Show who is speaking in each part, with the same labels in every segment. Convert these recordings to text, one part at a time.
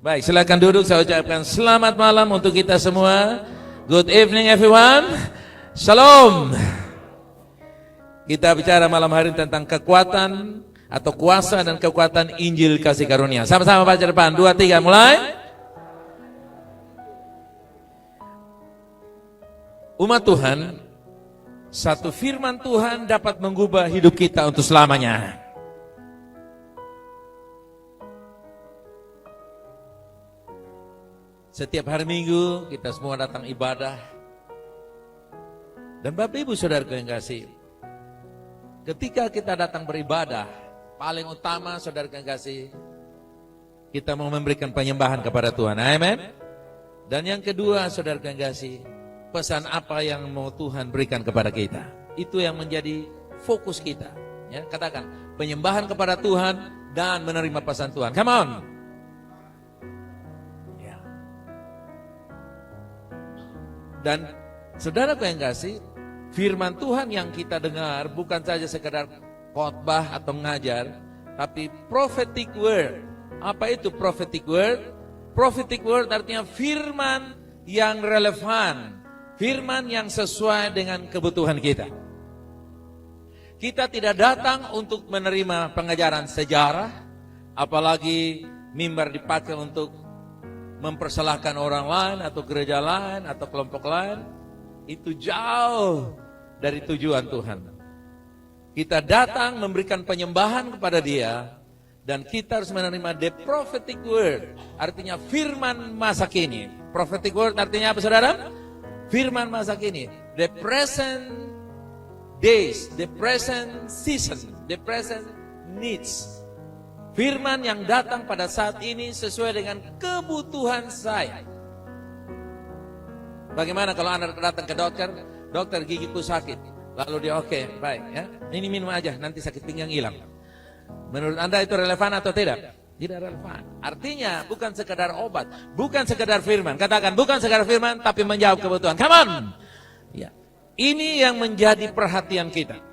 Speaker 1: Baik, silakan duduk. Saya ucapkan selamat malam untuk kita semua. Good evening everyone. Shalom. Kita bicara malam hari tentang kekuatan atau kuasa dan kekuatan Injil kasih karunia. Sama-sama baca depan. 2, 3, mulai. Umat Tuhan, satu firman Tuhan dapat mengubah hidup kita untuk selamanya. Setiap hari Minggu kita semua datang ibadah. Dan Bapak Ibu Saudaraku yang kasih, ketika kita datang beribadah, paling utama saudaraku yang kasih, kita mau memberikan penyembahan kepada Tuhan. Amin. Dan yang kedua saudaraku yang kasih, pesan apa yang mau Tuhan berikan kepada kita. Itu yang menjadi fokus kita. Ya, katakan, penyembahan kepada Tuhan dan menerima pesan Tuhan. Come on. Ya. Dan saudaraku yang kasih, firman Tuhan yang kita dengar bukan saja sekedar khotbah atau mengajar, tapi prophetic word. Apa itu prophetic word? Prophetic word artinya firman yang relevan, firman yang sesuai dengan kebutuhan kita. Kita tidak datang untuk menerima pengajaran sejarah, apalagi mimbar dipakai untuk mempersalahkan orang lain atau gereja lain atau kelompok lain. Itu jauh dari tujuan Tuhan. Kita datang memberikan penyembahan kepada Dia, dan kita harus menerima the prophetic word, artinya firman masa kini. Prophetic word artinya apa saudara? Firman masa kini, the present days, the present season, the present needs. Firman yang datang pada saat ini sesuai dengan kebutuhan saya. Bagaimana kalau Anda datang ke dokter gigiku sakit, lalu dia oke, baik ya, ini minum aja, nanti sakit pinggang hilang. Menurut Anda itu relevan atau tidak? Tidak relevan. Artinya bukan sekedar obat, bukan sekedar firman. Katakan, bukan sekedar firman, tapi menjawab kebutuhan. Come on. Ya. Ini yang menjadi perhatian kita.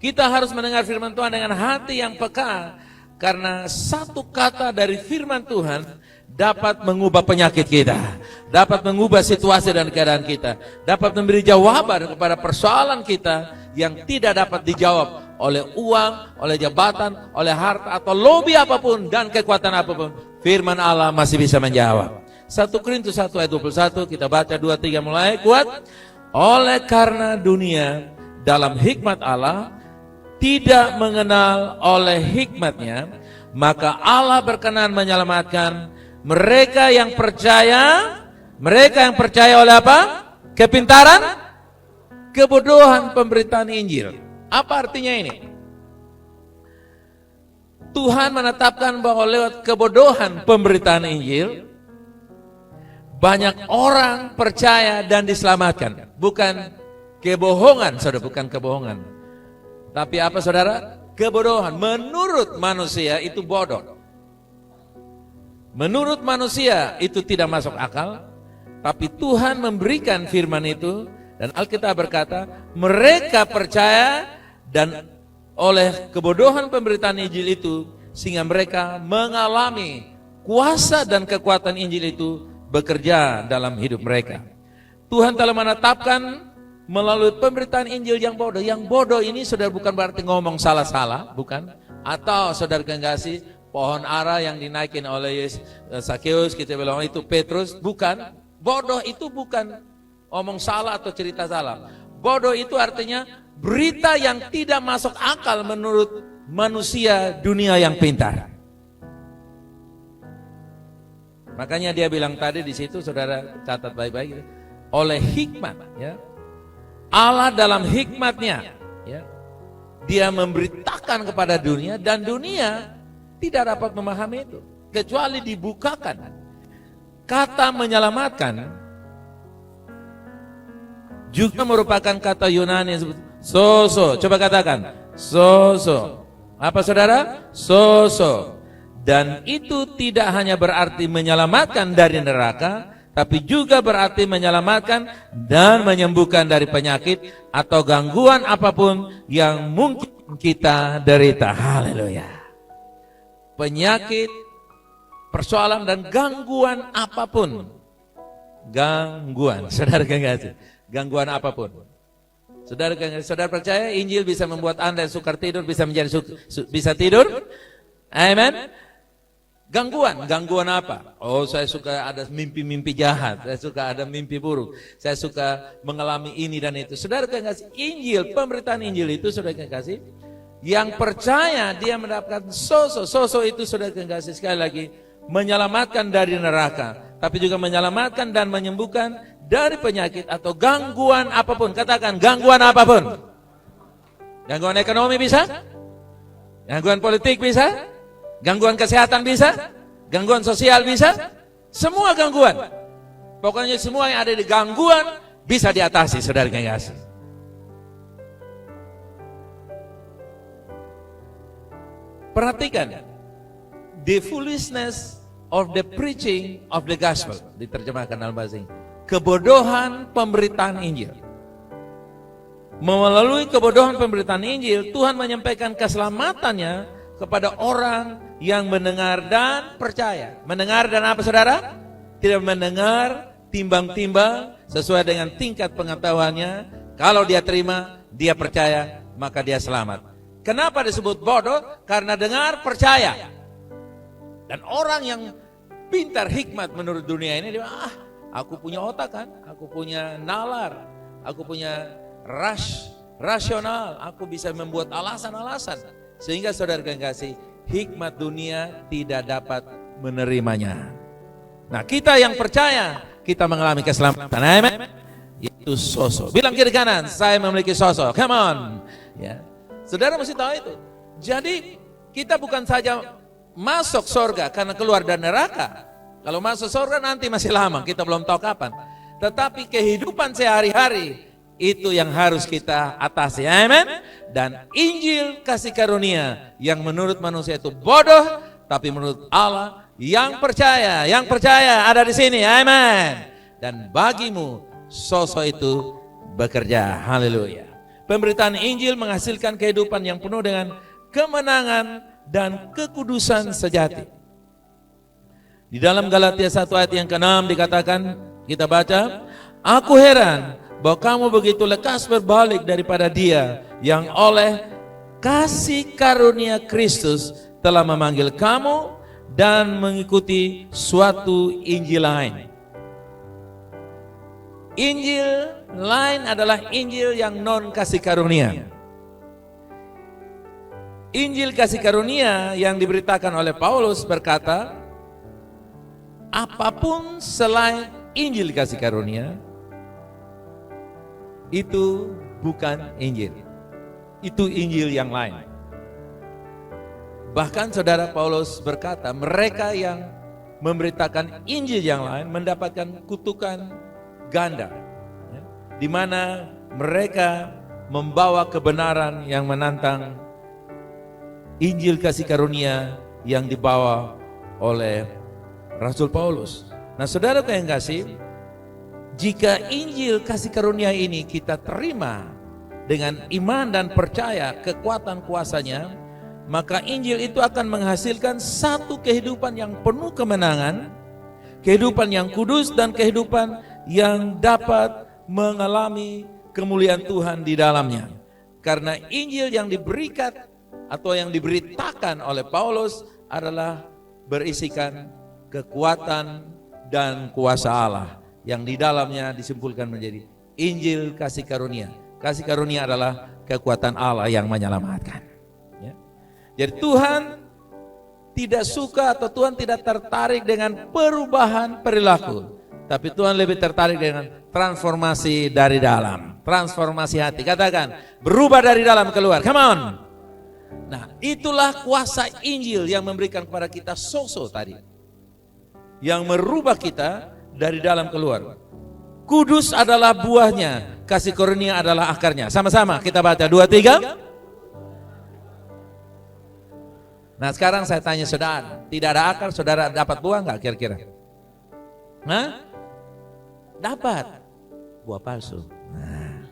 Speaker 1: Kita harus mendengar firman Tuhan dengan hati yang peka, karena satu kata dari firman Tuhan dapat mengubah penyakit kita, dapat mengubah situasi dan keadaan kita, dapat memberi jawaban kepada persoalan kita yang tidak dapat dijawab oleh uang, oleh jabatan, oleh harta, atau lobby apapun dan kekuatan apapun. Firman Allah masih bisa menjawab. 1 Korintus 1 ayat 21, kita baca 2, 3 mulai. Kuat. Oleh karena dunia dalam hikmat Allah tidak mengenal oleh hikmatnya, maka Allah berkenan menyelamatkan mereka yang percaya oleh apa? Kepintaran, kebodohan pemberitaan Injil. Apa artinya ini? Tuhan menetapkan bahwa lewat kebodohan pemberitaan Injil, banyak orang percaya dan diselamatkan. Bukan kebohongan, saudara, bukan kebohongan. Tapi apa saudara? Kebodohan. Menurut manusia itu bodoh. Menurut manusia itu tidak masuk akal, tapi Tuhan memberikan firman itu, dan Alkitab berkata, mereka percaya dan oleh kebodohan pemberitaan Injil itu, sehingga mereka mengalami kuasa dan kekuatan Injil itu bekerja dalam hidup mereka. Tuhan telah menetapkan melalui pemberitaan Injil yang bodoh. Yang bodoh ini saudara bukan berarti ngomong salah-salah, bukan. Atau saudara kasih pohon ara yang dinaikin oleh Sakeus, kita bilang itu Petrus, bukan. Bodoh itu bukan omong salah atau cerita salah. Bodoh itu artinya berita yang tidak masuk akal menurut manusia dunia yang pintar. Makanya dia bilang tadi di situ, saudara catat baik-baik, oleh hikmat, ya. Allah dalam hikmatnya, ya, Dia memberitakan kepada dunia, dan dunia tidak dapat memahami itu kecuali dibukakan. Kata menyelamatkan juga merupakan kata Yunani yang disebut soso. Coba katakan soso. Apa saudara? Soso. Dan itu tidak hanya berarti menyelamatkan dari neraka, tapi juga berarti menyelamatkan dan menyembuhkan dari penyakit atau gangguan apapun yang mungkin kita derita. Haleluya. Penyakit persoalan dan gangguan apapun. Gangguan, saudara kekasih. Gangguan apapun. Saudara percaya Injil bisa membuat Anda sukar tidur, bisa menjadi bisa tidur? Amen. Gangguan apa? Oh, saya suka ada mimpi-mimpi jahat, saya suka ada mimpi buruk, saya suka mengalami ini dan itu. Saudara kekasih, Injil, pemberitaan Injil itu, saudara kekasih, yang percaya dia mendapatkan sosok itu, saudara kekasih, sekali lagi menyelamatkan dari neraka, tapi juga menyelamatkan dan menyembuhkan dari penyakit atau gangguan apapun. Katakan gangguan apapun. Gangguan ekonomi bisa, gangguan politik bisa, gangguan kesehatan bisa, gangguan sosial bisa, semua gangguan. Pokoknya semua yang ada di gangguan bisa diatasi, saudara kekasih. Perhatikan, the foolishness of the preaching of the gospel, diterjemahkan dalam bahasa Inggris. Kebodohan pemberitaan Injil. Melalui kebodohan pemberitaan Injil, Tuhan menyampaikan keselamatannya kepada orang yang mendengar dan percaya. Mendengar dan apa, saudara? Tidak mendengar timbang-timbang sesuai dengan tingkat pengetahuannya. Kalau dia terima, dia percaya, maka dia selamat. Kenapa disebut bodoh? Karena dengar, percaya. Dan orang yang pintar, hikmat menurut dunia ini, dia aku punya otak kan, aku punya nalar, aku punya rasional, aku bisa membuat alasan-alasan. Sehingga saudara kekasih, hikmat dunia tidak dapat menerimanya. Nah, kita yang percaya, kita mengalami keselamatan. Amen. Itu sosok. Bilang kiri kanan, saya memiliki sosok. Come on. Ya. Saudara mesti tahu itu. Jadi kita bukan saja masuk surga karena keluar dari neraka. Kalau masuk surga nanti masih lama, kita belum tahu kapan. Tetapi kehidupan sehari-hari itu yang harus kita atasi. Amen. Dan Injil kasih karunia yang menurut manusia itu bodoh, tapi menurut Allah yang percaya ada di sini. Amen. Dan bagimu sosok itu bekerja. Haleluya. Pemberitaan Injil menghasilkan kehidupan yang penuh dengan kemenangan dan kekudusan sejati. Di dalam Galatia 1 ayat yang ke-6 dikatakan, kita baca, aku heran bahwa kamu begitu lekas berbalik daripada Dia yang oleh kasih karunia Kristus telah memanggil kamu dan mengikuti suatu Injil lain. Injil lain adalah Injil yang non kasih karunia. Injil kasih karunia yang diberitakan oleh Paulus berkata, apapun selain Injil kasih karunia, itu bukan Injil. Itu Injil yang lain. Bahkan saudara Paulus berkata, mereka yang memberitakan Injil yang lain mendapatkan kutukan ganda. Di mana mereka membawa kebenaran yang menantang Injil kasih karunia yang dibawa oleh Rasul Paulus. Nah, saudara yang kasih, jika Injil kasih karunia ini kita terima dengan iman dan percaya kekuatan kuasanya, maka Injil itu akan menghasilkan satu kehidupan yang penuh kemenangan, kehidupan yang kudus dan kehidupan yang dapat mengalami kemuliaan Tuhan di dalamnya. Karena Injil yang diberikan atau yang diberitakan oleh Paulus adalah berisikan kekuatan dan kuasa Allah yang di dalamnya disimpulkan menjadi Injil kasih karunia. Kasih karunia adalah kekuatan Allah yang menyelamatkan. Ya. Jadi Tuhan tidak suka atau Tuhan tidak tertarik dengan perubahan perilaku, tapi Tuhan lebih tertarik dengan transformasi dari dalam, transformasi hati. Katakan, berubah dari dalam keluar. Come on. Nah, itulah kuasa Injil yang memberikan kepada kita sosok tadi, yang merubah kita dari dalam keluar. Kudus adalah buahnya, kasih karunia adalah akarnya. Sama-sama kita baca 2, 3. Nah, sekarang saya tanya saudara, tidak ada akar, saudara dapat buah enggak kira-kira? Hah? Dapat. Buah palsu. Nah.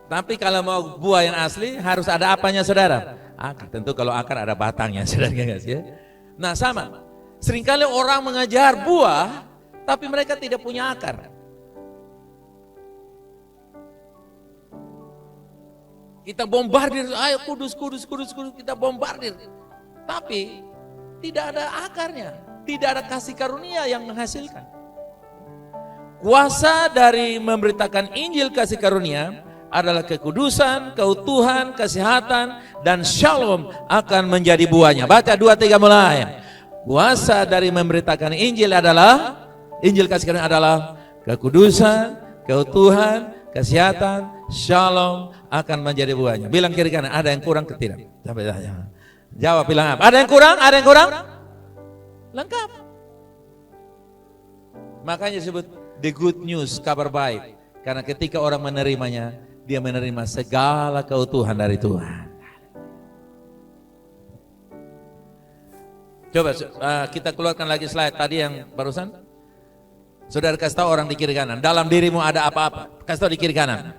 Speaker 1: Tapi kalau mau buah yang asli harus ada apanya saudara? Akar. Tentu kalau akar ada batangnya, saudara, ya. Nah, sama. Seringkali orang mengajar buah, tapi mereka tidak punya akar. Kita bombardir, ayo kudus, kita bombardir. Tapi tidak ada akarnya, tidak ada kasih karunia yang menghasilkan. Kuasa dari memberitakan Injil kasih karunia adalah kekudusan, keutuhan, kesehatan, dan shalom akan menjadi buahnya. Baca 2-3 mulai. Kuasa dari memberitakan Injil adalah, Injil kasih karunia adalah kekudusan, keutuhan, kesehatan, shalom akan menjadi buahnya. Bilang kiri kanan, ada yang kurang ke tidak? Jawab, bilang apa? Ada yang kurang? Ada yang kurang? Lengkap. Makanya disebut the good news, kabar baik. Karena ketika orang menerimanya, dia menerima segala keutuhan dari Tuhan. Coba kita keluarkan lagi slide tadi yang barusan. Saudara kasih tahu orang di kiri kanan, dalam dirimu ada apa-apa. Kasih tahu di kiri kanan.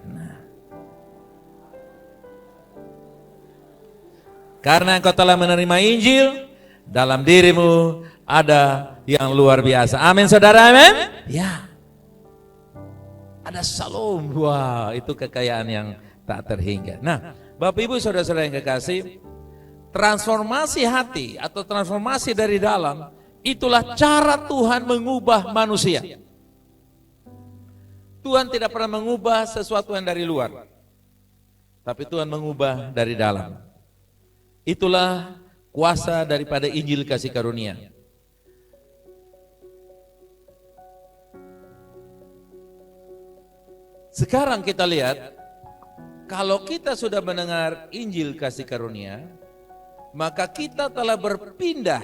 Speaker 1: Karena engkau telah menerima Injil, dalam dirimu ada yang luar biasa. Amin saudara, amin? Ya. Ada shalom. Wah, itu kekayaan yang tak terhingga. Nah, Bapak Ibu saudara-saudara yang kekasih, transformasi hati atau transformasi dari dalam, itulah cara Tuhan mengubah manusia. Tuhan tidak pernah mengubah sesuatu yang dari luar, tapi Tuhan mengubah dari dalam. Itulah kuasa daripada Injil kasih karunia. Sekarang kita lihat, kalau kita sudah mendengar Injil kasih karunia, maka kita telah berpindah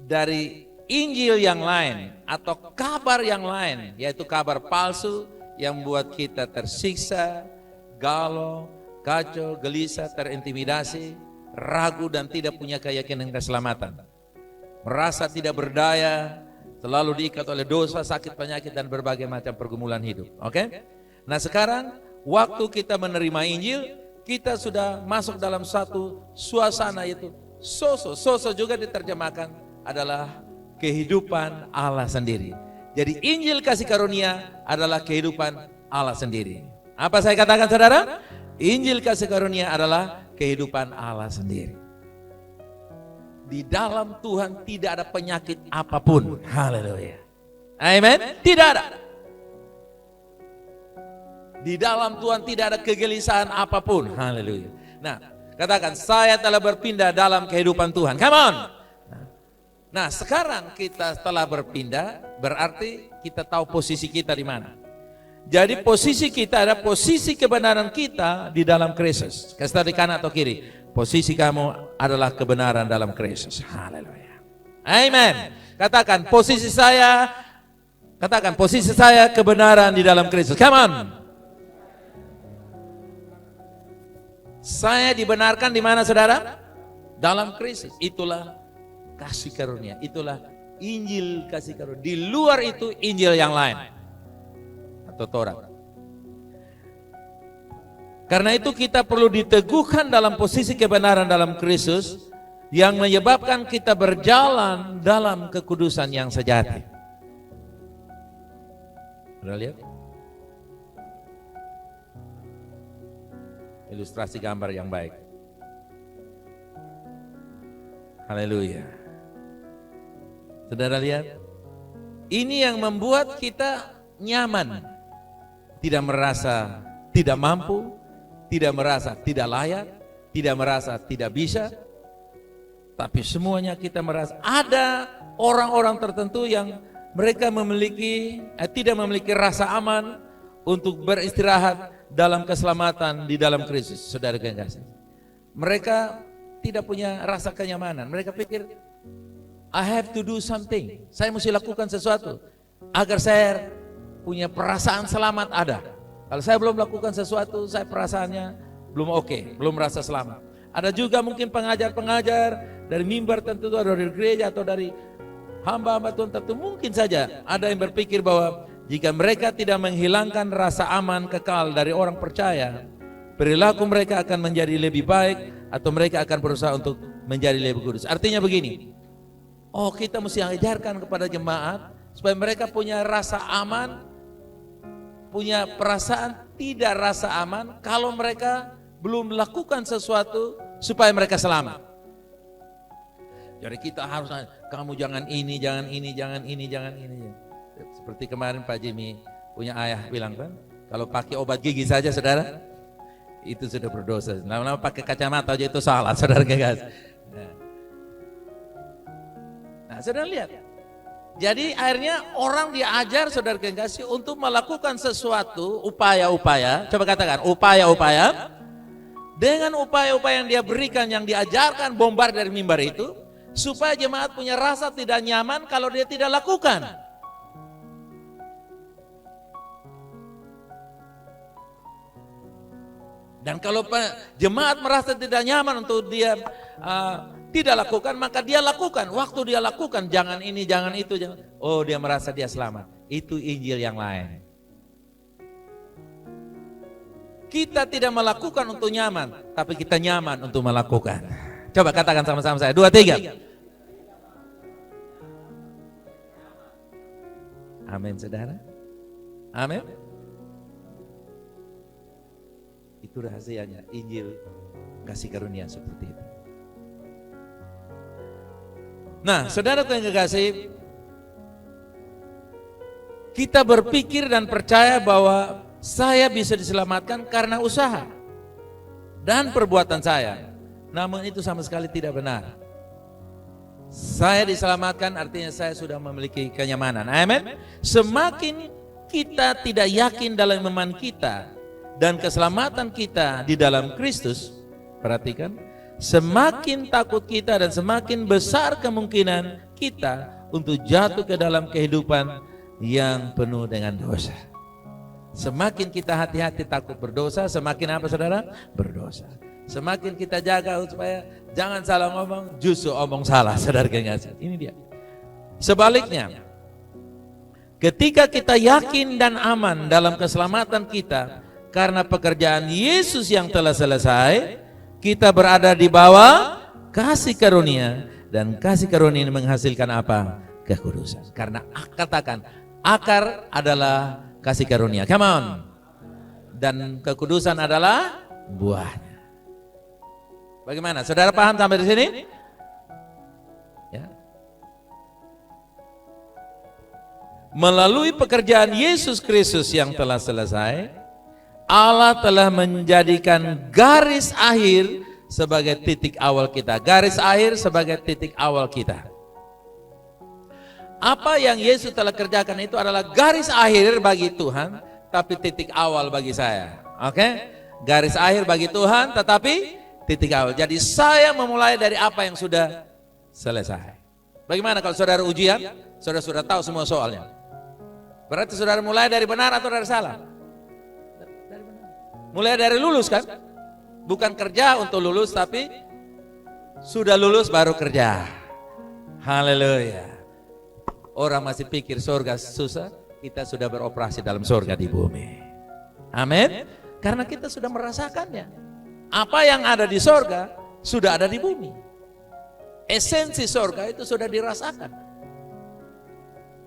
Speaker 1: dari Injil yang lain atau kabar yang lain, yaitu kabar palsu yang membuat kita tersiksa, galau, kacau, gelisah, terintimidasi, ragu dan tidak punya keyakinan keselamatan. Merasa tidak berdaya, selalu diikat oleh dosa, sakit, penyakit dan berbagai macam pergumulan hidup. Oke? Nah sekarang waktu kita menerima Injil, kita sudah masuk dalam satu suasana yaitu soso. Soso juga diterjemahkan adalah kehidupan Allah sendiri. Jadi Injil kasih karunia adalah kehidupan Allah sendiri. Apa saya katakan saudara? Injil kasih karunia adalah kehidupan Allah sendiri. Di dalam Tuhan tidak ada penyakit apapun. Haleluya. Amin. Tidak ada. Di dalam Tuhan tidak ada kegelisahan apapun. Haleluya. Nah, katakan saya telah berpindah dalam kehidupan Tuhan. Come on. Nah, sekarang kita telah berpindah, berarti kita tahu posisi kita di mana. Jadi posisi kita ada posisi kebenaran kita di dalam Kristus. Kasih tahu di kanan atau kiri. Posisi kamu adalah kebenaran dalam Kristus. Haleluya. Amen. Katakan posisi saya. Katakan posisi saya kebenaran di dalam Kristus. Come on. Saya dibenarkan di mana saudara? Dalam Kristus. Itulah kasih karunia. Itulah Injil kasih karunia. Di luar itu Injil yang lain. Atau Taurat. Karena itu kita perlu diteguhkan dalam posisi kebenaran dalam Kristus yang menyebabkan kita berjalan dalam kekudusan yang sejati. Sudah lihat? Ilustrasi gambar yang baik. Haleluya. Saudara lihat? Ini yang membuat kita nyaman. Tidak merasa tidak mampu, tidak merasa tidak layak, tidak merasa tidak bisa. Tapi semuanya kita merasa ada orang-orang tertentu yang mereka tidak memiliki rasa aman untuk beristirahat dalam keselamatan di dalam Kristus. Saudara kekasih, mereka tidak punya rasa kenyamanan. Mereka pikir I have to do something. Saya mesti lakukan sesuatu agar saya punya perasaan selamat ada. Kalau saya belum lakukan sesuatu, saya perasaannya belum oke, belum merasa selamat. Ada juga mungkin pengajar-pengajar dari mimbar tentu, atau dari gereja atau dari hamba-hamba Tuhan tentu, mungkin saja ada yang berpikir bahwa jika mereka tidak menghilangkan rasa aman kekal dari orang percaya, perilaku mereka akan menjadi lebih baik atau mereka akan berusaha untuk menjadi lebih kudus. Artinya begini, Oh, kita mesti ajarkan kepada jemaat supaya mereka punya rasa aman, punya perasaan tidak rasa aman kalau mereka belum melakukan sesuatu supaya mereka selamat. Jadi kita harus, kamu jangan ini, jangan ini, jangan ini, jangan ini. Seperti kemarin Pak Jimmy punya ayah bilang kan, kalau pakai obat gigi saja saudara, itu sudah berdosa. Lama-lama pakai kacamata aja itu salah, saudara guys. Nah, saudara lihat. Jadi akhirnya orang diajar saudara kekasih untuk melakukan sesuatu, upaya-upaya, coba katakan upaya-upaya, dengan upaya-upaya yang dia berikan, yang diajarkan bombar dari mimbar itu, supaya jemaat punya rasa tidak nyaman kalau dia tidak lakukan. Dan kalau jemaat merasa tidak nyaman untuk dia tidak lakukan, maka dia lakukan. Waktu dia lakukan, jangan ini, jangan itu, jangan. Oh, dia merasa dia selamat. Itu Injil yang lain. Kita tidak melakukan untuk nyaman, tapi kita nyaman untuk melakukan. Coba katakan sama-sama saya. 2, 3. Amin, saudara. Amin. Itu rahasianya Injil kasih karunia seperti itu. Nah, saudara yang kekasih, kita berpikir dan percaya bahwa saya bisa diselamatkan karena usaha dan perbuatan saya. Namun itu sama sekali tidak benar. Saya diselamatkan artinya saya sudah memiliki kenyamanan. Amin. Semakin kita tidak yakin dalam iman kita dan keselamatan kita di dalam Kristus, perhatikan, semakin takut kita dan semakin besar kemungkinan kita untuk jatuh ke dalam kehidupan yang penuh dengan dosa. Semakin kita hati-hati takut berdosa, semakin apa saudara? Berdosa. Semakin kita jaga supaya jangan salah ngomong, justru omong salah, saudara kekasih. Ini dia. Sebaliknya, ketika kita yakin dan aman dalam keselamatan kita karena pekerjaan Yesus yang telah selesai, kita berada di bawah kasih karunia, dan kasih karunia ini menghasilkan apa? Kekudusan. Karena katakan, akar adalah kasih karunia. Come on. Dan kekudusan adalah buahnya. Bagaimana? Saudara paham sampai di sini? Ya. Melalui pekerjaan Yesus Kristus yang telah selesai, Allah telah menjadikan garis akhir sebagai titik awal kita. Garis akhir sebagai titik awal kita. Apa yang Yesus telah kerjakan itu adalah garis akhir bagi Tuhan, tapi titik awal bagi saya. Oke? Garis akhir bagi Tuhan, tetapi titik awal. Jadi saya memulai dari apa yang sudah selesai. Bagaimana kalau saudara ujian? Saudara sudah tahu semua soalnya. Berarti saudara mulai dari benar atau dari salah? Dari benar. Mulai dari lulus kan? Bukan kerja untuk lulus, tapi sudah lulus baru kerja. Haleluya. Orang masih pikir surga susah, kita sudah beroperasi dalam surga di bumi. Amin. Karena kita sudah merasakannya. Apa yang ada di surga sudah ada di bumi. Esensi surga itu sudah dirasakan.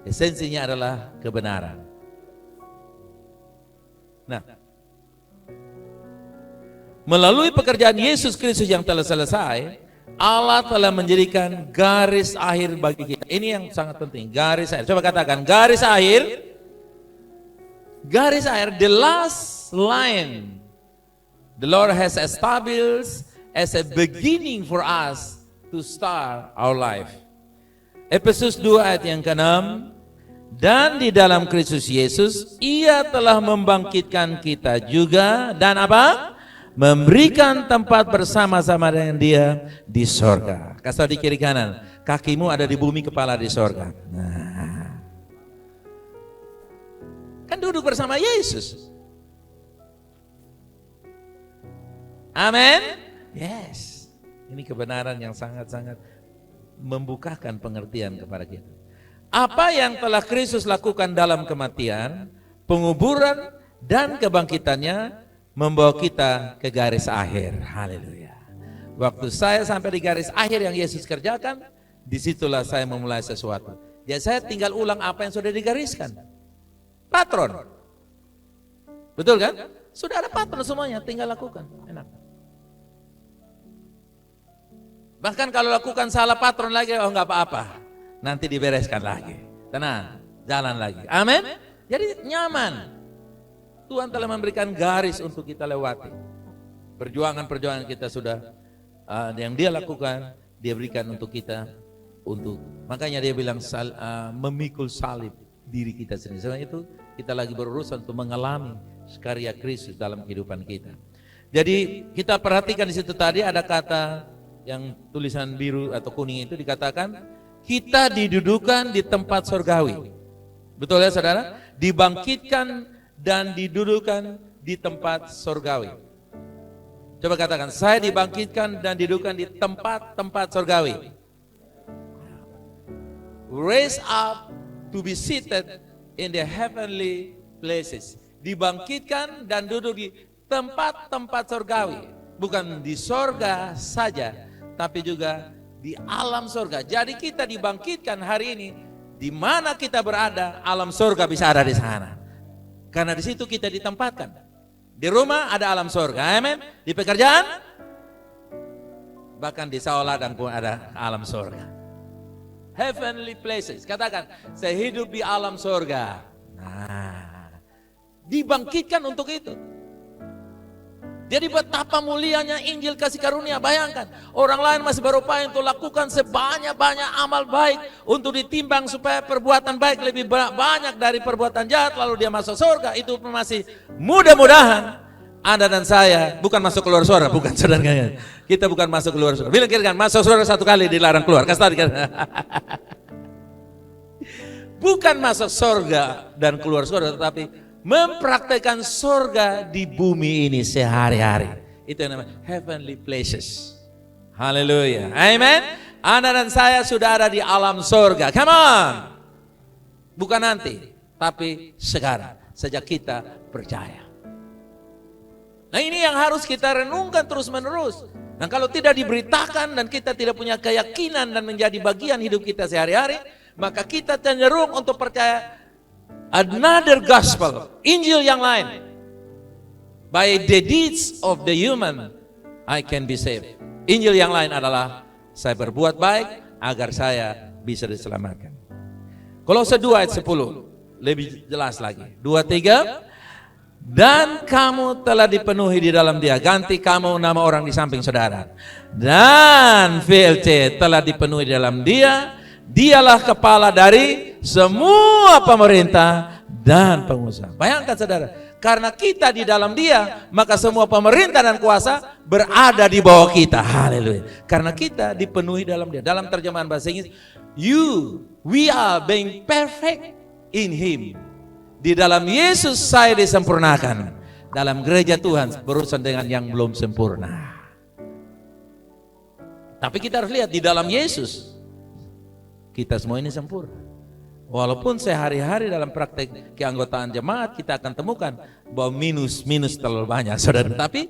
Speaker 1: Esensinya adalah kebenaran. Nah, melalui pekerjaan Yesus Kristus yang telah selesai, Allah telah menjadikan garis akhir bagi kita. Ini yang sangat penting, garis akhir. Coba katakan, garis akhir. Garis akhir, the last line. The Lord has established as a beginning for us to start our life. Efesus 2 ayat yang ke-6. Dan di dalam Kristus Yesus, Ia telah membangkitkan kita juga dan apa? Memberikan tempat bersama-sama dengan Dia di sorga. Kasih di kiri kanan, kakimu ada di bumi, kepala di sorga. Nah, kan duduk bersama Yesus. Amin. Yes. Ini kebenaran yang sangat-sangat membukakan pengertian kepada kita. Apa yang telah Kristus lakukan dalam kematian, penguburan, dan kebangkitannya membawa kita ke garis akhir. Haleluya. Waktu saya sampai di garis akhir yang Yesus kerjakan, disitulah saya memulai sesuatu. Ya saya tinggal ulang apa yang sudah digariskan. Patron. Betul kan? Sudah ada patron semuanya, tinggal lakukan. Enak. Bahkan kalau lakukan salah patron lagi, oh nggak apa-apa. Nanti dibereskan lagi. Tenang, jalan lagi. Amin. Jadi nyaman. Tuhan telah memberikan garis untuk kita lewati. Perjuangan-perjuangan kita sudah yang Dia lakukan, Dia berikan untuk kita. Makanya Dia bilang memikul salib diri kita sendiri. Sebenarnya itu kita lagi berurusan untuk mengalami karya Kristus dalam kehidupan kita. Jadi kita perhatikan di situ tadi ada kata yang tulisan biru atau kuning itu dikatakan kita didudukan di tempat surgawi. Betul ya saudara? Dibangkitkan dan didudukan di tempat surgawi. Coba katakan, saya dibangkitkan dan didudukan di tempat-tempat surgawi. Raised up to be seated in the heavenly places. Dibangkitkan dan duduk di tempat-tempat surgawi. Bukan di sorga saja, tapi juga di alam surga. Jadi kita dibangkitkan hari ini, di mana kita berada, alam surga bisa ada di sana. Karena di situ kita ditempatkan. Di rumah ada alam surga, amin. Di pekerjaan, bahkan di sekolah dan pun ada alam surga. Heavenly places. Katakan, saya hidup di alam surga. Nah, dibangkitkan untuk itu. Jadi betapa mulianya Injil kasih karunia. Bayangkan, orang lain masih berupaya untuk lakukan sebanyak-banyak amal baik untuk ditimbang supaya perbuatan baik lebih banyak dari perbuatan jahat, lalu dia masuk surga. Itu masih mudah-mudahan Anda dan saya bukan masuk keluar surga, bukan saudara. Kita bukan masuk keluar surga. Bilang kira kan masuk surga satu kali dilarang keluar. Kasih tahu kan. Bukan masuk surga dan keluar surga, tetapi mempraktekkan surga di bumi ini sehari-hari. Itu yang namanya heavenly places. Haleluya. Amen. Anda dan saya sudah ada di alam surga. Come on. Bukan nanti, tapi sekarang. Sejak kita percaya. Nah ini yang harus kita renungkan terus menerus. Dan kalau tidak diberitakan dan kita tidak punya keyakinan dan menjadi bagian hidup kita sehari-hari, maka kita cenderung untuk percaya another gospel, Injil yang lain. By the deeds of the human, I can be saved. Injil yang lain adalah saya berbuat baik agar saya bisa diselamatkan. Kolose 2 ayat 10 lebih jelas lagi. 2-3. Dan kamu telah dipenuhi di dalam Dia. Ganti kamu nama orang di samping saudara. Dan VLT telah dipenuhi di dalam Dia. Dialah kepala dari semua pemerintah dan pengusaha. Bayangkan saudara, karena kita di dalam Dia, maka semua pemerintah dan kuasa berada di bawah kita. Haleluya. Karena kita dipenuhi dalam Dia. Dalam terjemahan bahasa Inggris, we are being perfect in Him. Di dalam Yesus saya disempurnakan. Dalam gereja Tuhan berurusan dengan yang belum sempurna. Tapi kita harus lihat di dalam Yesus kita semua ini sempurna. Walaupun sehari-hari dalam praktek keanggotaan jemaat kita akan temukan bahwa minus terlalu banyak, saudara. Tapi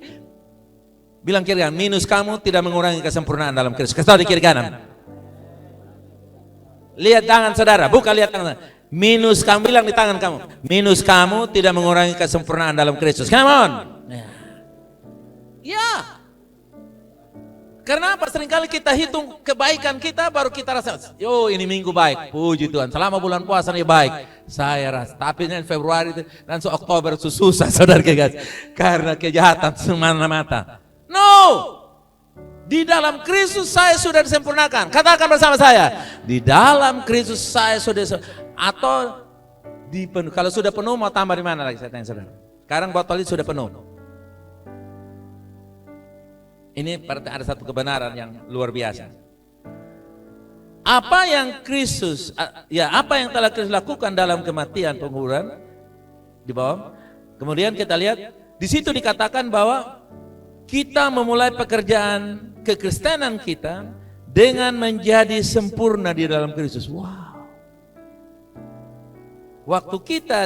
Speaker 1: bilang kiri kanan, minus kamu tidak mengurangi kesempurnaan dalam Kristus. Kasih tahu di kiri kanan. Lihat tangan saudara, bukan lihat tangan. Minus kamu, bilang di tangan kamu, minus kamu tidak mengurangi kesempurnaan dalam Kristus. Come on. Ya. Karena apa? Seringkali kita hitung kebaikan kita baru kita rasa, yo ini minggu baik, puji Tuhan. Selama bulan puasa ini baik, saya rasa. Tapi nanti Februari dan Oktober susah, saudara guys, karena kejahatan semata-mata. No, di dalam Kristus saya sudah disempurnakan. Katakan bersama saya, di dalam Kristus saya sudah atau dipenuhi. Kalau sudah penuh mau tambah di mana lagi? Saya tanya saudara. Sekarang botol itu sudah penuh. Ini berarti ada satu kebenaran yang luar biasa. Apa yang Kristus, apa yang telah Kristus lakukan dalam kematian penguburan di bawah. Kemudian kita lihat di situ dikatakan bahwa kita memulai pekerjaan kekristenan kita dengan menjadi sempurna di dalam Kristus. Wow. Waktu kita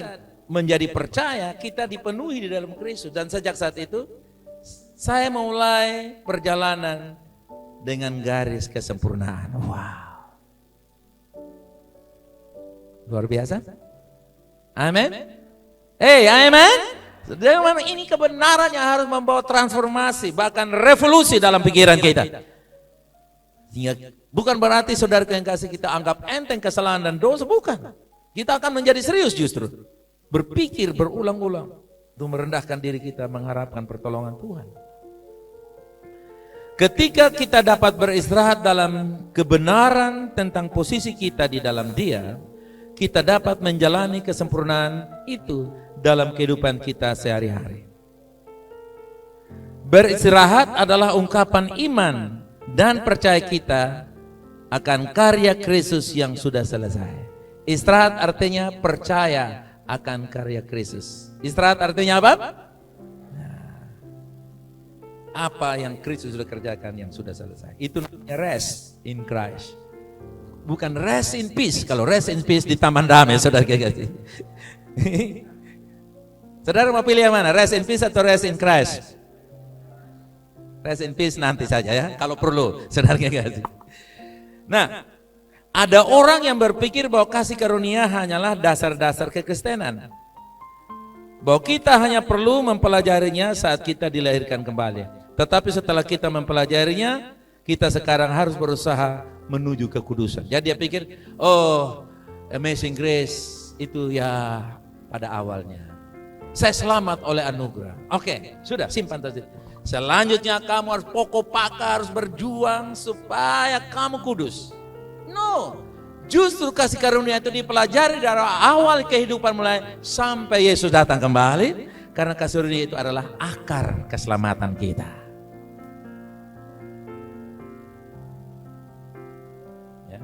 Speaker 1: menjadi percaya, kita dipenuhi di dalam Kristus, dan sejak saat itu saya mulai perjalanan dengan garis kesempurnaan. Wow. Luar biasa. Amin. Amin. Dengan ini kebenaran yang harus membawa transformasi, bahkan revolusi dalam pikiran kita. Bukan berarti saudara yang kasih kita anggap enteng kesalahan dan dosa, bukan. Kita akan menjadi serius justru. Berpikir berulang-ulang untuk merendahkan diri kita, mengharapkan pertolongan Tuhan. Ketika kita dapat beristirahat dalam kebenaran tentang posisi kita di dalam Dia, kita dapat menjalani kesempurnaan itu dalam kehidupan kita sehari-hari. Beristirahat adalah ungkapan iman dan percaya kita akan karya Kristus yang sudah selesai. Istirahat artinya percaya akan karya Kristus. Istirahat artinya apa? Apa yang Kristus sudah kerjakan yang sudah selesai. Itu namanya rest in Christ. Bukan rest in peace. Kalau rest in peace di taman damai, saudara kasih. Saudara mau pilih yang mana? Rest in peace atau rest in Christ? Rest in peace nanti saja ya, kalau perlu, saudara kasih. Nah, ada orang yang berpikir bahwa kasih karunia hanyalah dasar-dasar kekristenan. Bahwa kita hanya perlu mempelajarinya saat kita dilahirkan kembali. Tetapi setelah kita mempelajarinya, kita sekarang harus berusaha menuju kekudusan. Jadi dia pikir, oh, Amazing Grace itu ya pada awalnya. Saya selamat oleh anugerah. Oke, sudah simpan tadi. Selanjutnya kamu harus pokok pakar, harus berjuang supaya kamu kudus. No, justru kasih karunia itu dipelajari dari awal kehidupan mulai sampai Yesus datang kembali. Karena kasih karunia itu adalah akar keselamatan kita. Ya.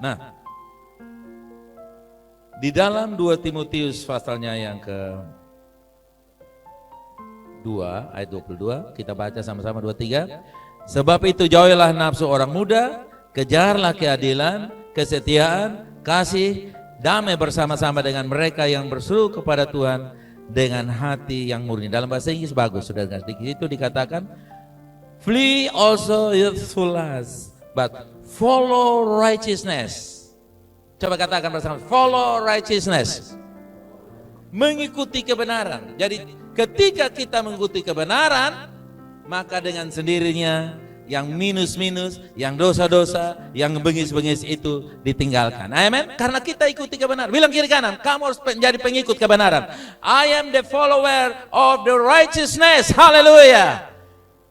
Speaker 1: Nah, di dalam 2 Timotius pasalnya yang ke-2 ayat 22, kita baca sama-sama 23. Sebab itu jauhilah nafsu orang muda, kejarlah keadilan, kesetiaan, kasih, damai bersama-sama dengan mereka yang berseru kepada Tuhan dengan hati yang murni. Dalam bahasa Inggris bagus, saudara. Di situ dikatakan, flee also youthful lust, but follow righteousness. Coba katakan bersama, follow righteousness. Mengikuti kebenaran. Jadi ketika kita mengikuti kebenaran, maka dengan sendirinya yang minus-minus, yang dosa-dosa, yang bengis-bengis itu ditinggalkan. Amen. Karena kita ikuti kebenaran. Bilang kiri kanan, kamu harus menjadi pengikut kebenaran. I am the follower of the righteousness. Haleluya.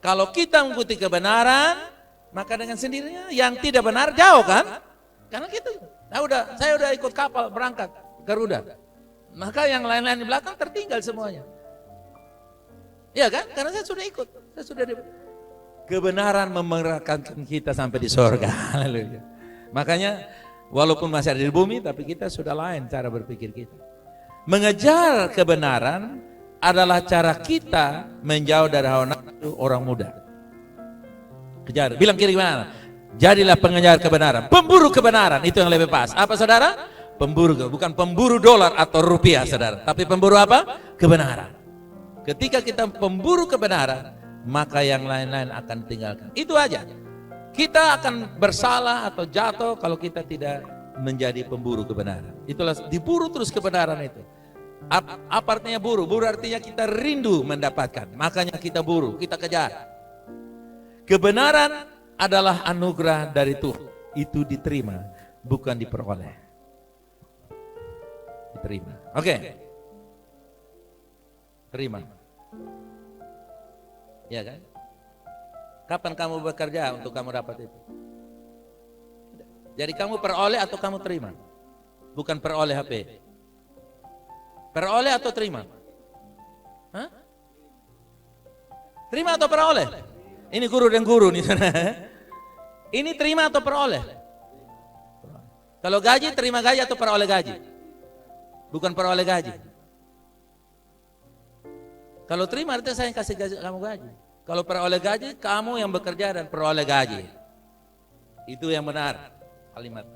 Speaker 1: Kalau kita mengikuti kebenaran, maka dengan sendirinya yang tidak benar jauh kan? Karena kita, saya udah ikut kapal berangkat Garuda. Maka yang lain-lain di belakang tertinggal semuanya. Iya kan? Karena saya sudah ikut. Saya sudah kebenaran memerakakan kita sampai di sorga. Haleluya. Makanya walaupun masih ada di bumi, tapi kita sudah lain cara berpikir kita. Mengejar kebenaran adalah cara kita menjauh dari hawa nafsu orang muda. Kejar, bilang kiri mana? Jadilah pengejar kebenaran, pemburu kebenaran, itu yang lebih pas. Apa saudara? Pemburu, bukan pemburu dolar atau rupiah saudara, tapi pemburu apa? Kebenaran. Ketika kita pemburu kebenaran, maka yang lain-lain akan tinggalkan. Itu aja. Kita akan bersalah atau jatuh kalau kita tidak menjadi pemburu kebenaran. Itulah diburu terus kebenaran itu. Apa artinya buru? Buru artinya kita rindu mendapatkan. Makanya kita buru, kita kejar. Kebenaran adalah anugerah dari Tuhan. Itu diterima, bukan diperoleh. Diterima. Oke. Terima. Ya kan? Kapan kamu bekerja untuk kamu dapat itu? Jadi kamu peroleh atau kamu terima? Bukan peroleh HP. Peroleh atau terima? Hah? Terima atau peroleh? Ini guru dan guru nih. Ini terima atau peroleh? Kalau gaji, terima gaji atau peroleh gaji? Bukan peroleh gaji. Kalau terima artinya saya yang kasih gaji, kamu gaji. Kalau peroleh gaji, kamu yang bekerja dan peroleh gaji. Itu yang benar kalimat.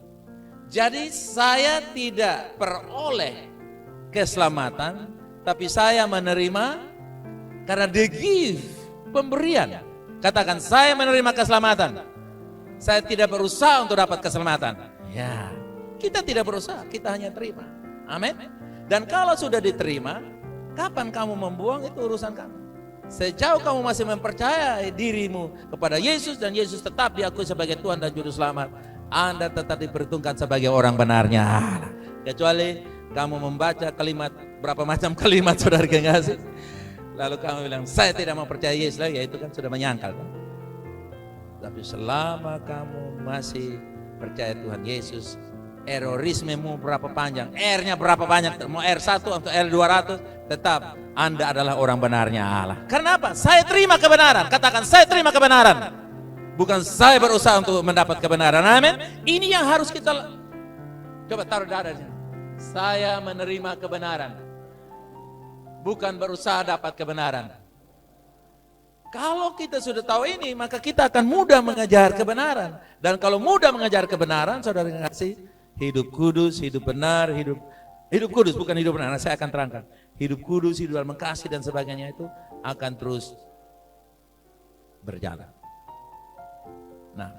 Speaker 1: Jadi saya tidak peroleh keselamatan, tapi saya menerima karena the gift, pemberian. Katakan, saya menerima keselamatan. Saya tidak berusaha untuk dapat keselamatan. Ya, kita tidak berusaha, kita hanya terima. Amin. Dan kalau sudah diterima, kapan kamu membuang itu urusan kamu. Sejauh kamu masih mempercayai dirimu kepada Yesus dan Yesus tetap diakui sebagai Tuhan dan Juru Selamat, Anda tetap diperhitungkan sebagai orang benarnya Allah. Kecuali kamu membaca kalimat, berapa macam kalimat saudara kekasih, lalu kamu bilang saya tidak mau percaya Yesus lagi, ya itu kan sudah menyangkal kan? Tapi selama kamu masih percaya Tuhan Yesus, erorismemu berapa panjang, R-nya berapa banyak, mau R1 atau R200, tetap Anda adalah orang benarnya Allah. Karena apa? Saya terima kebenaran. Katakan, saya terima kebenaran. Bukan saya berusaha untuk mendapat kebenaran. Amin. Ini yang harus kita coba taruh dadanya. Saya menerima kebenaran, bukan berusaha dapat kebenaran. Kalau kita sudah tahu ini, maka kita akan mudah mengejar kebenaran. Dan kalau mudah mengejar kebenaran, saudara kasih, hidup kudus, hidup benar, hidup kudus, bukan hidup benar. Nah, saya akan terangkan. Hidup kudus, hidup dalam kasih dan sebagainya itu akan terus berjalan. Nah,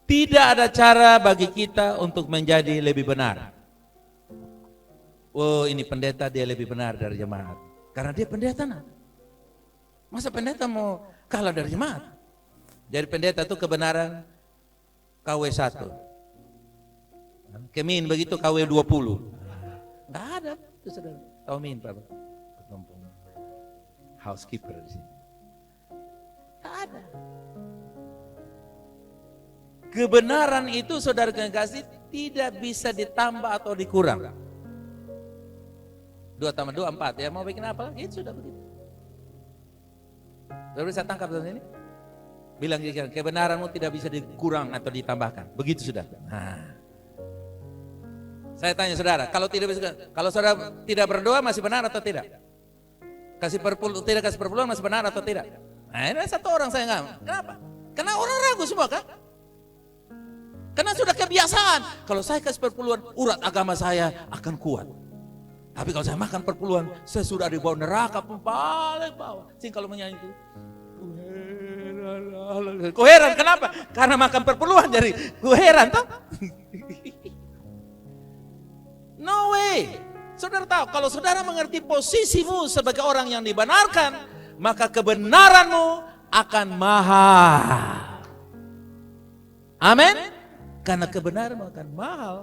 Speaker 1: tidak ada cara bagi kita untuk menjadi lebih benar. Oh, ini pendeta dia lebih benar dari jemaat. Karena dia pendeta. Nah. Masa pendeta mau kalah dari jemaat? Jadi pendeta itu kebenaran KW1. Kemin begitu KW20. Enggak ada itu saudara. Tahu min Pak? Housekeeper di sini. Enggak ada. Kebenaran itu saudara kekasih tidak bisa ditambah atau dikurang. 2 tambah 2 4 ya, mau bikin apa lagi? Itu sudah begitu. Sudah bisa tangkap dari ini? Bilang kebenaranmu tidak bisa dikurang atau ditambahkan. Begitu sudah. Nah. Saya tanya saudara, kalau saudara tidak berdoa masih benar atau tidak? Tidak kasih perpuluhan masih benar atau tidak? Nah, ini satu orang saya enggak. Kenapa? Karena orang ragu semua kan? Karena sudah kebiasaan. Kalau saya kasih perpuluhan, urat agama saya akan kuat. Tapi kalau saya makan perpuluhan, saya sudah di bawah neraka pun paling bawah. Sing kalau menyanyi itu, ku heran kenapa? Karena makan perpuluhan jadi ku heran toh. No way. Saudara tahu, kalau saudara mengerti posisimu sebagai orang yang dibenarkan, maka kebenaranmu akan mahal. Amin. Karena kebenaranmu akan mahal.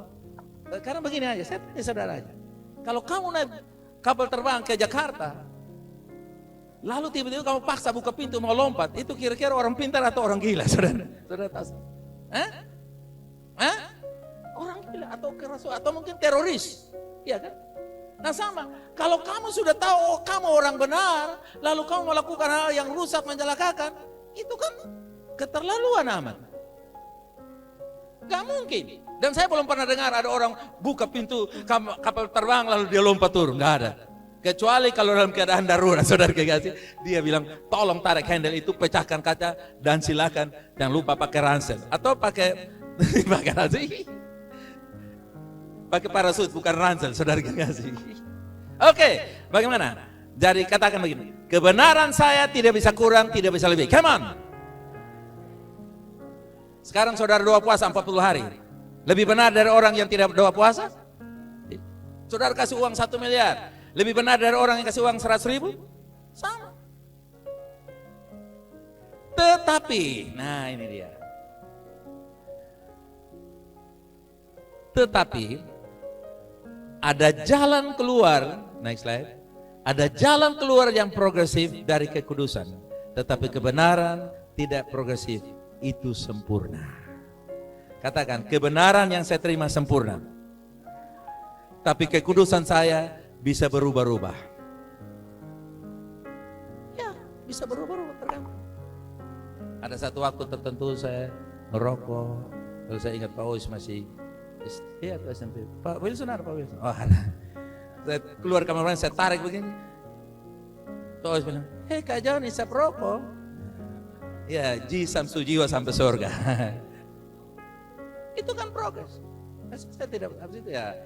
Speaker 1: Karena begini aja, saya tanya saudara aja. Kalau kamu naik kapal terbang ke Jakarta, lalu tiba-tiba kamu paksa buka pintu mau lompat, itu kira-kira orang pintar atau orang gila, saudara? Saudara tahu? Orang gila atau kerasukan atau mungkin teroris, iya kan? Nah sama, kalau kamu sudah tahu oh, kamu orang benar, lalu kamu melakukan hal yang rusak mencelakakan, itu kan keterlaluan amat. Gak mungkin. Dan saya belum pernah dengar ada orang buka pintu kapal terbang lalu dia lompat turun. Gak ada. Kecuali kalau dalam keadaan darurat, saudara kekasih, dia bilang tolong tarik handle itu, pecahkan kaca dan silakan jangan lupa pakai ransel atau pakai ransel. Pakai parasut bukan ransel, saudara kekasih. Oke, bagaimana? Jadi katakan begini, kebenaran saya tidak bisa kurang, tidak bisa lebih. Come on. Sekarang saudara doa puasa 40 hari. Lebih benar dari orang yang tidak doa puasa? Saudara kasih uang 1 miliar. Lebih benar dari orang yang kasih uang 100.000? Sama. Tetapi, nah ini dia. Tetapi, ada jalan keluar, next slide. Ada jalan keluar yang progresif dari kekudusan. Tetapi kebenaran tidak progresif, itu sempurna. Katakan, kebenaran yang saya terima sempurna. Tapi kekudusan saya bisa berubah-ubah. Ya, bisa berubah-ubah tergantung. Ada satu waktu tertentu saya ngerokok. Kalau saya ingat Pak Ois masih SD atau SMP. Pak Wilson ada Pak Wilson? Oh ada. Saya keluar kamar mandi, saya tarik begini. Pak Ois bilang, hei Kak John isap rokok. Ya, samsu jiwa sampai surga. Itu kan progres. Saya tidak, habis itu ya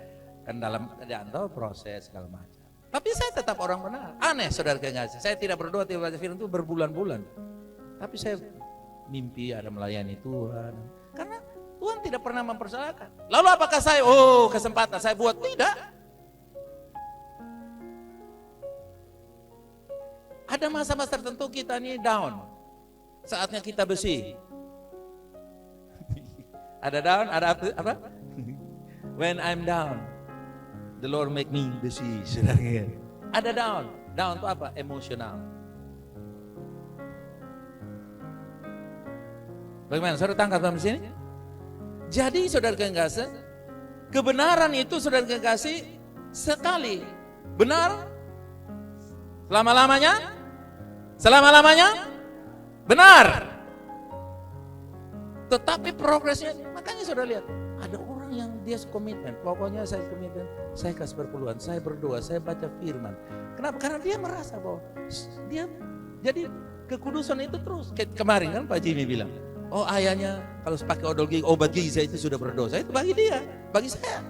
Speaker 1: kan dalam kerjaan tahu proses segala macam. Tapi saya tetap orang benar. Aneh saudara kekasih. Saya tidak berdoa, tidak baca firman itu berbulan-bulan. Tapi saya mimpi ada melayani Tuhan. Karena Tuhan tidak pernah mempersoalkan. Lalu apakah saya, kesempatan saya buat? Tidak. Ada masa-masa tertentu kita ini down. Saatnya kita bersih. Ada down, ada apa? When I'm down, the Lord make me bersih. Ada down. Down itu apa? Emosional. Bagaimana? Saudara tangkap sampai sini? Jadi saudara kekasih, kebenaran itu saudara kekasih sekali. Benar? Selama-lamanya? Selama-lamanya? Benar. Tetapi progresnya, makanya saudara lihat, ada orang yang dia komitmen, pokoknya saya komitmen, saya kasih perpuluhan, saya berdoa, saya baca firman. Kenapa? Karena dia merasa bahwa dia, jadi kekudusan itu terus. Kayak kemarin kan Pak Jimmy bilang, ayahnya kalau pakai obat gizi itu sudah berdosa. Itu bagi dia, bagi saya.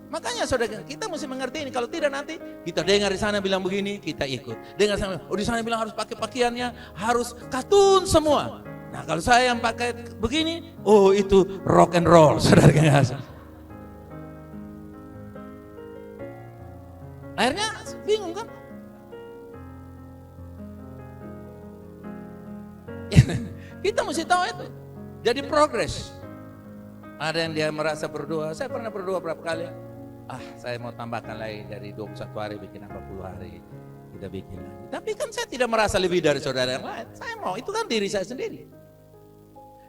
Speaker 1: Makanya saudara, kita mesti mengerti ini. Kalau tidak nanti kita dengar di sana bilang begini, kita ikut. Dengar sana, di sana bilang harus pakai pakaiannya, harus katun semua. Nah kalau saya yang pakai begini, itu rock and roll, saudara kekasih. Akhirnya bingung kan? Kita mesti tahu itu. Jadi progres. Ada yang dia merasa berdoa. Saya pernah berdoa berapa kali. Saya mau tambahkan lagi dari 21 hari bikin 40 hari. Kita bikin lagi. Tapi kan saya tidak merasa lebih dari saudara yang lain. Saya mau, itu kan diri saya sendiri.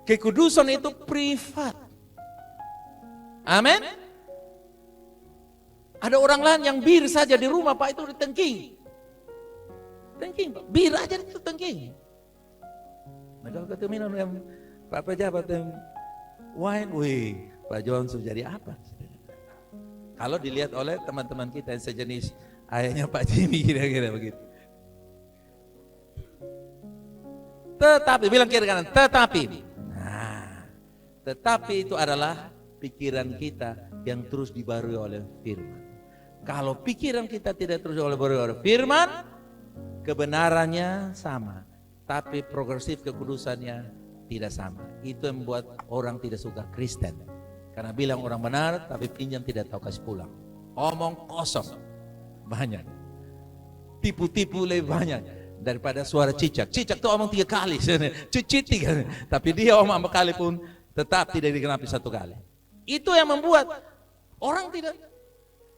Speaker 1: Kekudusan itu privat. Amin. Ada orang lain yang bir saja di rumah, Pak, itu ditengking. Tengking, Pak. Bir aja itu tengking. Nah kalau kita minum yang Pak pejabat yang wine, Pak Johnson jadi apa? Kalau dilihat oleh teman-teman kita yang sejenis ayahnya Pak Jimmy, kira-kira begitu. Tetapi, bilang kiri kanan, tetapi. Nah, tetapi itu adalah pikiran kita yang terus dibarui oleh firman. Kalau pikiran kita tidak terus dibarui oleh firman, kebenarannya sama. Tapi progresif kekudusannya tidak sama. Itu yang membuat orang tidak suka Kristen. Karena bilang orang benar, tapi pinjam tidak tahu kasih pulang. Omong kosong, banyak. Tipu-tipu lebih banyak daripada suara cicak. Cicak itu omong 3 kali, cicit 3. Tapi dia omong 4 kali pun tetap tidak digenapi 1 kali. Itu yang membuat orang tidak.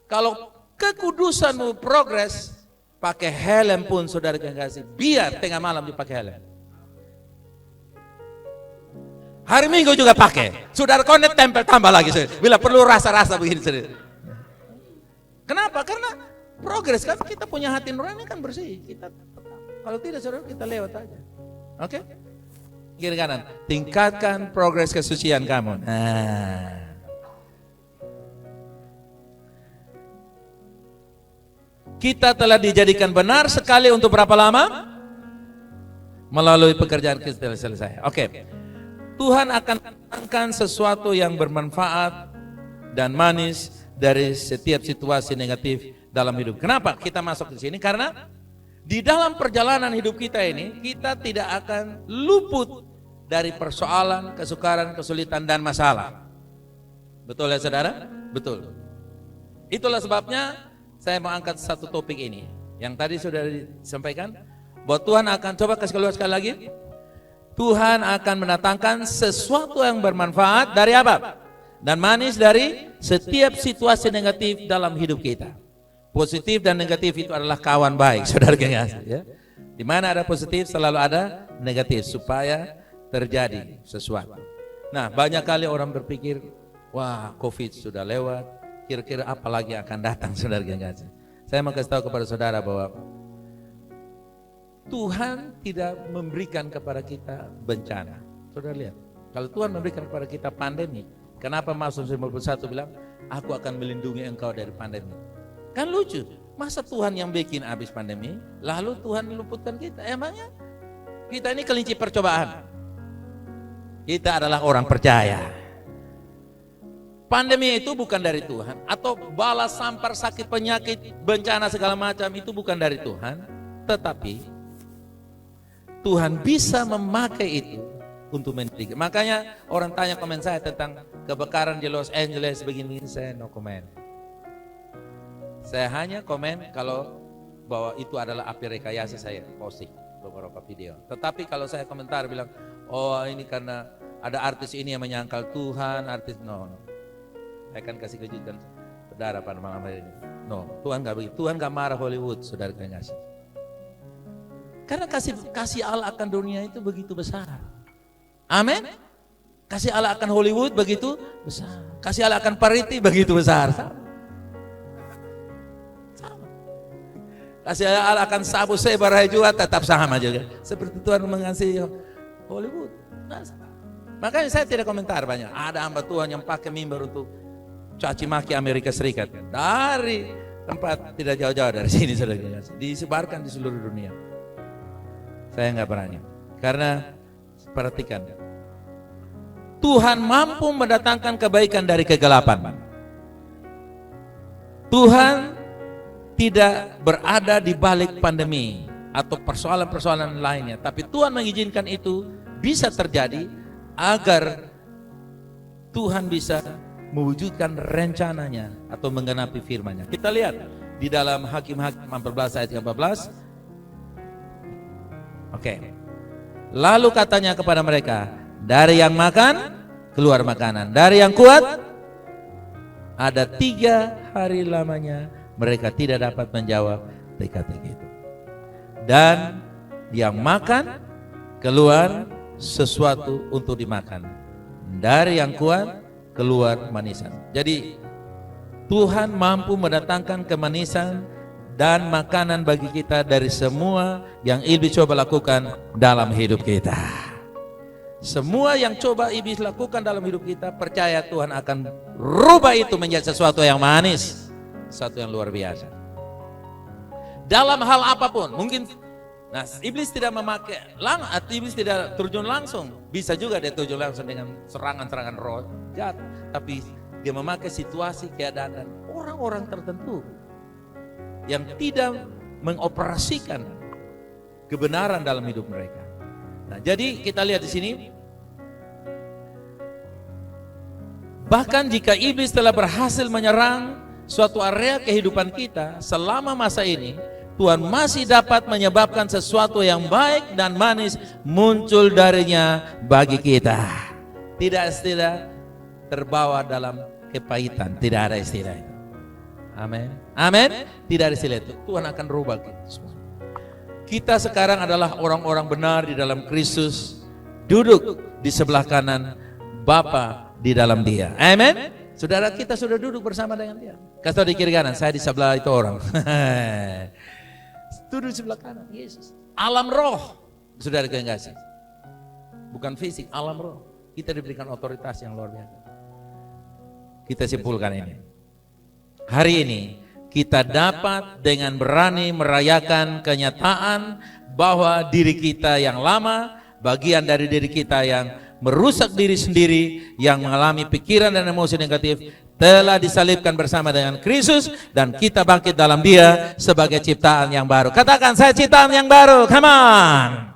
Speaker 1: Kalau kekudusanmu progres, pakai helm pun saudara kasih, biar tengah malam dipakai helm. Hari Minggu juga pakai. Saudara connect tempel tambah lagi. Bila perlu rasa-rasa begini. Kenapa? Karena progres kan kita punya hati nurani kan bersih. Kita kalau tidak saudara kita lewat aja. Oke? Kiri kanan. Tingkatkan progres kesucian kamu. Nah. Kita telah dijadikan benar sekali untuk berapa lama? Melalui pekerjaan kita selesai. Oke. Tuhan akan datangkan sesuatu yang bermanfaat dan manis dari setiap situasi negatif dalam hidup. Kenapa kita masuk di sini? Karena di dalam perjalanan hidup kita ini, kita tidak akan luput dari persoalan, kesukaran, kesulitan, dan masalah. Betul ya saudara? Betul. Itulah sebabnya saya mau angkat satu topik ini. Yang tadi sudah disampaikan, bahwa Tuhan akan, coba kasih keluar sekali lagi. Tuhan akan mendatangkan sesuatu yang bermanfaat dari apa? Dan manis dari setiap situasi negatif dalam hidup kita. Positif dan negatif itu adalah kawan baik, saudara kekasih. Ya. Di mana ada positif selalu ada negatif supaya terjadi sesuatu. Nah, banyak kali orang berpikir, wah COVID sudah lewat, kira-kira apa lagi akan datang, saudara kekasih. Saya mau kasih tahu kepada saudara bahwa Tuhan tidak memberikan kepada kita bencana. Saudara lihat, kalau Tuhan memberikan kepada kita pandemi, kenapa Mazmur 51 bilang, aku akan melindungi engkau dari pandemi. Kan lucu, masa Tuhan yang bikin habis pandemi, lalu Tuhan meluputkan kita. Emangnya kita ini kelinci percobaan. Kita adalah orang percaya. Pandemi itu bukan dari Tuhan, atau bala sampar, sakit, penyakit, bencana segala macam itu bukan dari Tuhan, tetapi Tuhan bisa memakai itu untuk mendidik. Makanya orang tanya komen saya tentang kebakaran di Los Angeles begini, saya no komen. Saya hanya komen kalau bahwa itu adalah api rekayasa, saya posting beberapa video. Tetapi kalau saya komentar bilang, oh ini karena ada artis ini yang menyangkal Tuhan, artis no. Saya akan kasih kejutan saudara pada malam hari ini. No, Tuhan nggak begitu. Tuhan nggak marah Hollywood, saudara kasih. Karena kasih Allah akan dunia itu begitu besar. Amin. Kasih Allah akan Hollywood begitu besar. Kasih Allah akan Pariti begitu besar. Sama. Kasih Allah akan Sabu Sebarai juga tetap sama juga. Seperti Tuhan mengasihi Hollywood. Makanya saya tidak komentar banyak. Ada hamba Tuhan yang pakai mimbar untuk caci maki Amerika Serikat. Dari tempat tidak jauh-jauh dari sini, saudara. Disebarkan di seluruh dunia. Saya nggak berani. Karena perhatikan, Tuhan mampu mendatangkan kebaikan dari kegelapan. Tuhan tidak berada di balik pandemi atau persoalan-persoalan lainnya, tapi Tuhan mengizinkan itu bisa terjadi agar Tuhan bisa mewujudkan rencananya atau menggenapi firman-Nya. Kita lihat di dalam Hakim-Hakim 14 ayat 14. Oke. Lalu katanya kepada mereka, dari yang makan keluar makanan, dari yang kuat ada 3 hari lamanya mereka tidak dapat menjawab teka-teki itu. Dan yang makan keluar sesuatu untuk dimakan, dari yang kuat keluar manisan. Jadi Tuhan mampu mendatangkan kemanisan dan makanan bagi kita dari semua yang iblis coba lakukan dalam hidup kita. Semua yang coba iblis lakukan dalam hidup kita, percaya Tuhan akan rubah itu menjadi sesuatu yang manis, sesuatu yang luar biasa. Dalam hal apapun, mungkin iblis tidak memakai iblis tidak terjun langsung. Bisa juga dia terjun langsung dengan serangan-serangan roh jahat, tapi dia memakai situasi, keadaan dan orang-orang tertentu yang tidak mengoperasikan kebenaran dalam hidup mereka. Nah, jadi kita lihat di sini, bahkan jika iblis telah berhasil menyerang suatu area kehidupan kita selama masa ini, Tuhan masih dapat menyebabkan sesuatu yang baik dan manis muncul darinya bagi kita. Tidak terbawa dalam kepahitan, tidak ada istilah itu. Amin. Amin. Tidak ada istilah itu. Tuhan akan rubah kita semua. Kita sekarang adalah orang-orang benar di dalam Kristus, duduk di sebelah kanan Bapa di dalam Dia. Amin. Saudara, kita sudah duduk bersama dengan Dia. Kasih tahu di kiri kanan, saya di sebelah itu orang. Duduk di sebelah kanan Yesus. Alam roh, saudara yang kasih. Bukan fisik, alam roh. Kita diberikan otoritas yang luar biasa. Kita simpulkan ini. Hari ini kita dapat dengan berani merayakan kenyataan bahwa diri kita yang lama, bagian dari diri kita yang merusak diri sendiri, yang mengalami pikiran dan emosi negatif, telah disalibkan bersama dengan Kristus dan kita bangkit dalam Dia sebagai ciptaan yang baru. Katakan, saya ciptaan yang baru. Come on.